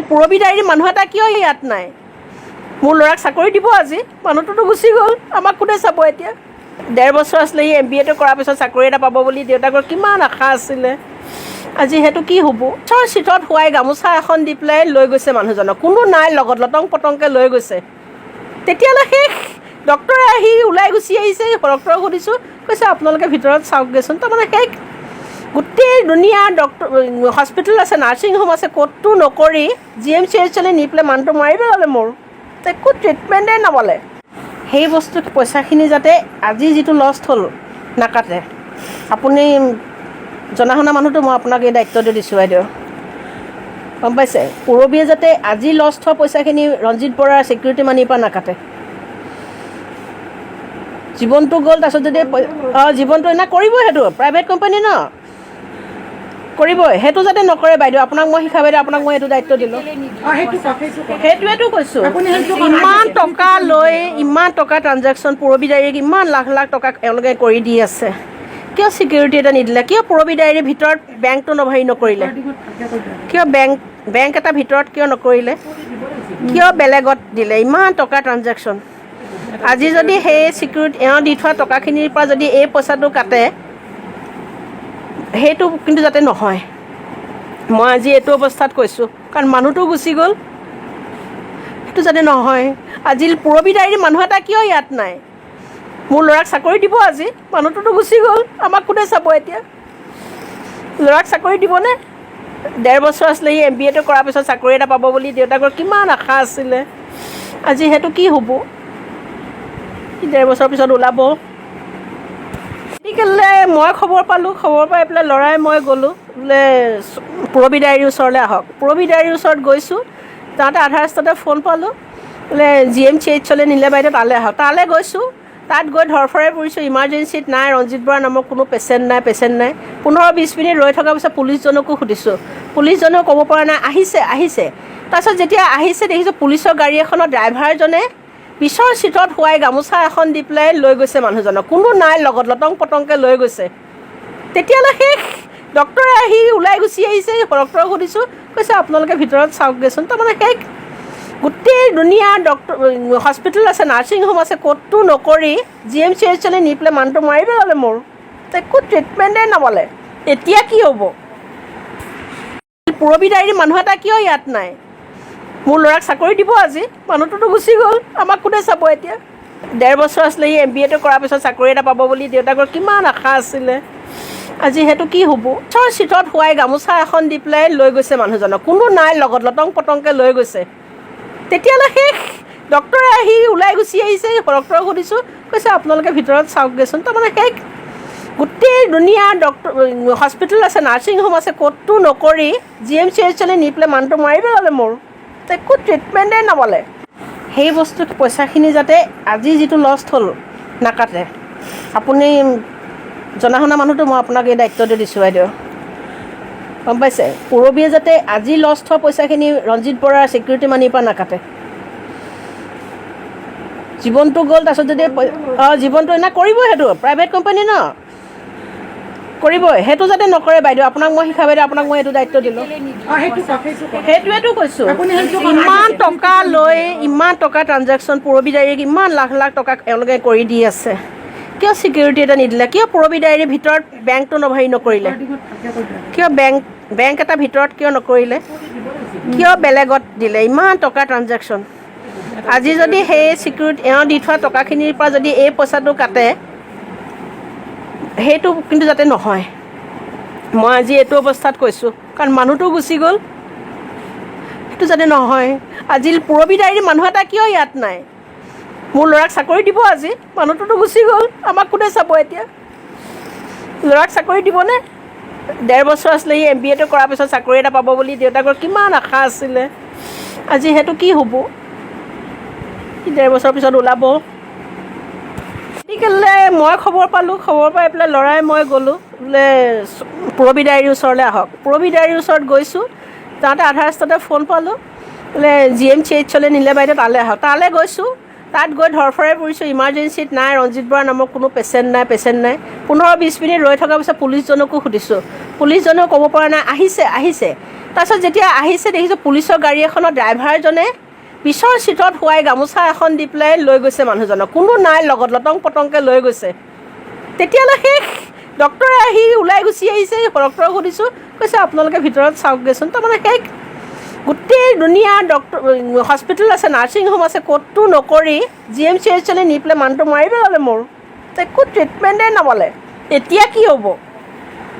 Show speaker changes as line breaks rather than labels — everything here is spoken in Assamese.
পুৰবী ডায়েৰী মানুহ এটা কিয় ইয়াত নাই? মোৰ ল'ৰাক চাকৰি দিব আজি, মানুহটোতো গুচি গ'ল, আমাক কোনে চাব এতিয়া? 1.5 বছৰ আছিলে, সি MBA কৰাৰ পিছত চাকৰি এটা পাব বুলি দেউতাকৰ কিমান আশা আছিলে। আজি সেইটো কি হ'ব? চিটত শুৱাই গামোচা এখন দি পেলাই লৈ গৈছে মানুহজনক, কোনো নাই লগত, লটং পটংকৈ লৈ গৈছে। তেতিয়ালৈ শেষ। ডক্টৰে আহি ওলাই গুচি আহিছে, ডক্টৰক সুধিছোঁ, কৈছে আপোনালোকে ভিতৰত চাওকগৈচোন। তাৰমানে শেষ। গোটেই দুনিয়াৰ হস্পিটেল আছে, নাৰ্ছিং হোম আছে, ক'তো নকৰি GMCHলৈ নি পেলাই মানুহটো মাৰি পেলালে মোৰ। একো ট্ৰিটমেণ্টেই নাপালে। সেই বস্তু পইচাখিনি যাতে আজি যিটো লষ্ট হ'ল নাকাটে। আপুনি জনা শুনা মানুহটো মই আপোনাক এই দায়িত্বটো দিছোঁ বাইদেউ, গম পাইছে? পুৰবীয়ে যাতে আজি লষ্ট হোৱা পইচাখিনি ৰঞ্জিত বৰাৰ ছিকিউৰিটি মানিৰ পৰা নাকাটে। জীৱনটো গ'ল, তাৰপিছত যদি জীৱনটো এনে কৰিবই, সেইটো প্ৰাইভেট কোম্পানী ন, কৰিবই। সেইটো যাতে নকৰে বাইদেউ, আপোনাক মই শিকা বাইদেউ, আপোনাক মই এইটো দায়িত্ব দিলোঁ। সেইটোৱেতো কৈছোঁ, ইমান টকা লৈ ইমান টকা ট্ৰানজেকশ্যন পুৰবী ডায়েৰীক ইমান লাখ লাখ টকা এওঁলোকে কৰি দি আছে। কিয় ছিকিউৰিটি এটা নিদিলে? কিয় পুৰবী ডায়েৰীৰ ভিতৰত বেংকটো নকৰিলে? কিয় বেংক এটা ভিতৰত কিয় নকৰিলে? কিয় বেলেগত দিলে? ইমান টকা ট্ৰানজেকশ্যন। আজি যদি সেই ছিকিউৰিটি এওঁ দি থোৱা টকাখিনিৰ পৰা যদি এই পইচাটো কাটে, সেইটো কিন্তু যাতে নহয়। মই আজি এইটো অৱস্থাত কৈছোঁ, কাৰণ মানুহটো গুচি গ'ল, সেইটো যাতে নহয়। আজি পুৰবী ডায়েৰীৰ মানুহ এটা কিয় ইয়াত নাই? মোৰ ল'ৰাক চাকৰি দিব আজি, মানুহটোতো গুচি গ'ল, আমাক কোনে চাব এতিয়া? ল'ৰাক চাকৰি দিবনে? 1.5 বছৰ আছিলে, সি MBA কৰাৰ পিছত চাকৰি এটা পাব বুলি দেউতাকৰ কিমান আশা আছিলে। আজি সেইটো কি হ'ব? 1.5 বছৰৰ পিছত ওলাব। গতিকেলৈ মই খবৰ পালোঁ, খবৰ পাই পেলাই ল'ৰাই মই গ'লোঁ, বোলে পুৰবী ডায়েৰীৰ ওচৰলৈ আহক। পুৰবী ডায়েৰীৰ ওচৰত গৈছোঁ, যাওঁতে আধা ৰাস্তাতে ফোন পালোঁ, বোলে GMCHলৈ নিলে বাইদেউ, তালৈ আহক। তালৈ গৈছোঁ, তাত গৈ ধৰফৰাই পৰিছোঁ, ইমাৰ্জেঞ্চিত নাই, ৰঞ্জিত বৰা নামৰ কোনো পেচেণ্ট নাই। 15-20 মিনিট ৰৈ থকাৰ পিছত পুলিচজনকো সুধিছোঁ, পুলিচজনেও ক'ব পৰা নাই, আহিছে। তাৰপিছত যেতিয়া আহিছে দেখিছোঁ পুলিচৰ গাড়ী এখনৰ ড্ৰাইভাৰজনে পিছৰ চিটত শুৱাই গামোচা এখন দি পেলাই লৈ গৈছে মানুহজনক, কোনো নাই লগত, লটং পটংকৈ লৈ গৈছে। তেতিয়ালৈ শেষ। ডক্টৰে আহি ওলাই গুচি আহিছে, ডক্টৰক সুধিছোঁ, কৈছে আপোনালোকে ভিতৰত চাওকগৈচোন। তাৰমানে শেষ। গোটেই দুনিয়াৰ হস্পিটেল আছে, নাৰ্ছিং হোম আছে, ক'তো নকৰি GMCHলৈ নি পেলাই মানুহটো মাৰি পেলালে মোৰ। একো ট্ৰিটমেণ্টেই নাপালে। এতিয়া কি হ'ব? পুৰবী ডায়েৰীৰ মানুহ এটা কিয় ইয়াত নাই? মোৰ ল'ৰাক চাকৰি দিব আজি, মানুহটোতো গুচি গ'ল, আমাক কোনে চাব এতিয়া? 1.5 বছৰ আছিলে, সি MBA কৰাৰ পিছত চাকৰি এটা পাব বুলি দেউতাকৰ কিমান আশা আছিলে। আজি সেইটো কি হ'ব? চিটত শুৱাই গামোচা এখন দি পেলাই লৈ গৈছে মানুহজনক, কোনো নাই লগত, লটং পটংকৈ লৈ গৈছে। তেতিয়ালৈ শেষ। ডক্টৰে আহি ওলাই গুচি আহিছে, ডক্টৰক সুধিছোঁ, কৈছে আপোনালোকে ভিতৰত চাওকগৈচোন। তাৰমানে শেষ। গোটেই দুনিয়াৰ হস্পিটেল আছে, নাৰ্ছিং হোম আছে, ক'তো নকৰি GMCHলৈ নি পেলাই মানুহটো মাৰি পেলালে মোৰ। একো ট্ৰিটমেণ্টেই নাপালে। সেই বস্তু পইচাখিনি যাতে আজি যিটো লষ্ট হ'ল নাকাটে। আপুনি জনা শুনা মানুহটো মই আপোনাক এই দায়িত্বটো দিছোঁ বাইদেউ, গম পাইছে? পুৰবীয়ে যাতে আজি লষ্ট হোৱা পইচাখিনি ৰঞ্জিত বৰাৰ ছিকিউৰিটি মানিৰ পৰা নাকাটে। জীৱনটো গ'ল, তাৰপিছত যদি জীৱনটো এনে কৰিবই, সেইটো প্ৰাইভেট কোম্পানী ন, কৰিবই। সেইটো যাতে নকৰে বাইদেউ, আপোনাক মই শিকা বাইদেউ, আপোনাক মই এইটো দায়িত্ব দিলোঁ। সেইটোৱেতো কৈছোঁ, ইমান টকা লৈ ইমান টকা ট্ৰানজেকশ্যন পুৰবী ডায়েৰীক ইমান লাখ লাখ টকা এওঁলোকে কৰি দি আছে। কিয় ছিকিউৰিটি এটা নিদিলে? কিয় পুৰবী ডায়েৰীৰ ভিতৰত বেংকটো নকৰিলে? কিয় বেংক এটা ভিতৰত কিয় নকৰিলে? কিয় বেলেগত দিলে? ইমান টকা ট্ৰানজেকশ্যন। আজি যদি সেই ছিকিউৰিটি এওঁ দি থোৱা টকাখিনিৰ পৰা যদি এই পইচাটো কাটে, সেইটো কিন্তু যাতে নহয়। মই আজি এইটো অৱস্থাত কৈছোঁ, কাৰণ মানুহটো গুচি গ'ল, সেইটো যাতে নহয়। আজি পুৰবী ডায়েৰীৰ মানুহ এটা কিয় ইয়াত নাই? মোৰ ল'ৰাক চাকৰি দিব আজি, মানুহটোতো গুচি গ'ল, আমাক কোনে চাব এতিয়া? ল'ৰাক চাকৰি দিবনে? 1.5 বছৰ আছিলে, সি MBA কৰাৰ পিছত চাকৰি এটা পাব বুলি দেউতাকৰ কিমান আশা আছিলে। আজি সেইটো কি হ'ব? 1.5 বছৰৰ পিছত ওলাব। গতিকেলৈ মই খবৰ পালোঁ, খবৰ পাই পেলাই ল'ৰাই মই গ'লোঁ, বোলে পুৰবী ডায়েৰীৰ ওচৰলৈ আহক। পুৰবী ডায়েৰীৰ ওচৰত গৈছোঁ, যাওঁতে আধা ৰাস্তাতে ফোন পালোঁ, বোলে GMCHলৈ নিলে বাইদেউ, তালৈ আহক। তালৈ গৈছোঁ, তাত গৈ ধৰফৰাই পৰিছোঁ, ইমাৰ্জেঞ্চিত নাই, ৰঞ্জিত বৰা নামৰ কোনো পেচেণ্ট নাই। 15-20 মিনিট ৰৈ থকাৰ পিছত পুলিচজনকো সুধিছোঁ, পুলিচজনেও ক'ব পৰা নাই, আহিছে। তাৰপিছত যেতিয়া আহিছে দেখিছোঁ পুলিচৰ গাড়ী এখনৰ ড্ৰাইভাৰজনে পিছৰ চিটত শুৱাই গামোচা এখন দি পেলাই লৈ গৈছে মানুহজনক, কোনো নাই লগত, লটং পটংকৈ লৈ গৈছে। তেতিয়ালৈ শেষ। ডক্টৰে আহি ওলাই গুচি আহিছে, ডক্টৰক সুধিছোঁ, কৈছে আপোনালোকে ভিতৰত চাওকগৈচোন। তাৰমানে শেষ। গোটেই দুনিয়া ডক্টৰ হস্পিটেল আছে, নাৰ্ছিং হোম আছে, ক'তো নকৰি GMCHলৈ নি পেলাই মানুহটো মাৰি পেলালে মোৰ। একো ট্ৰিটমেণ্টেই নাপালে। এতিয়া কি হ'ব?